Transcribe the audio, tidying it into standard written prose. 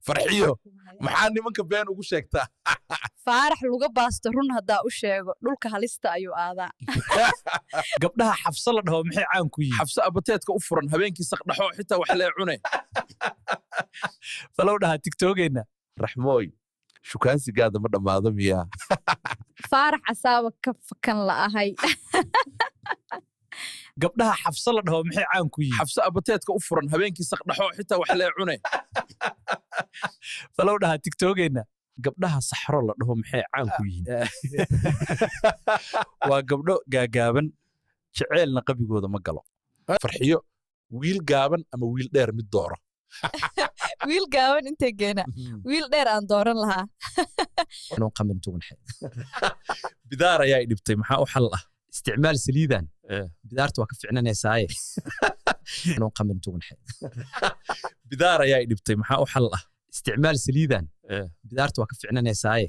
farxiyo maxaa nimanka been ugu sheegtaa faarax luga baasto run hadaa u sheego dhulka halista ayuu aadaa gabdhaha xafsa la dhaho maxay caan ku yihiin xabsa abateedka u furan habeenkii saqdhaxo xitaa wax lee cune falow dhaha tiktokeyna raxmooy shukaansigaada ma dhammaado miyaa faarax asaaba ka fakan la'ahay gabdhaha xafsa la dhaho maxay caan ku yihiin xabsa abateedka u furan habeenkii saqdhaxo xitaa wax lee cune falow dhaha tiktokeyna gabdhaha saxro la dhaho maxay caan ku yihiin waa gabdho gaagaaban jaceelna qabigooda ma galo farxiyo wiil gaaban ama wiil dheer mid dooro wiil gaaban intee geena wiil dheer aan dooran lahaa inuu qamin tugunxay bidaar ayaa dhibtay maxaa u xal ah isticmaal saliidan bidaartu waa ka ficnanaysaaye inuu qamin tugunxay bidaar ayaa dhibtay maxaa u xal ah isticmaal saliidan bidaartu waa ka ficnanaysaaye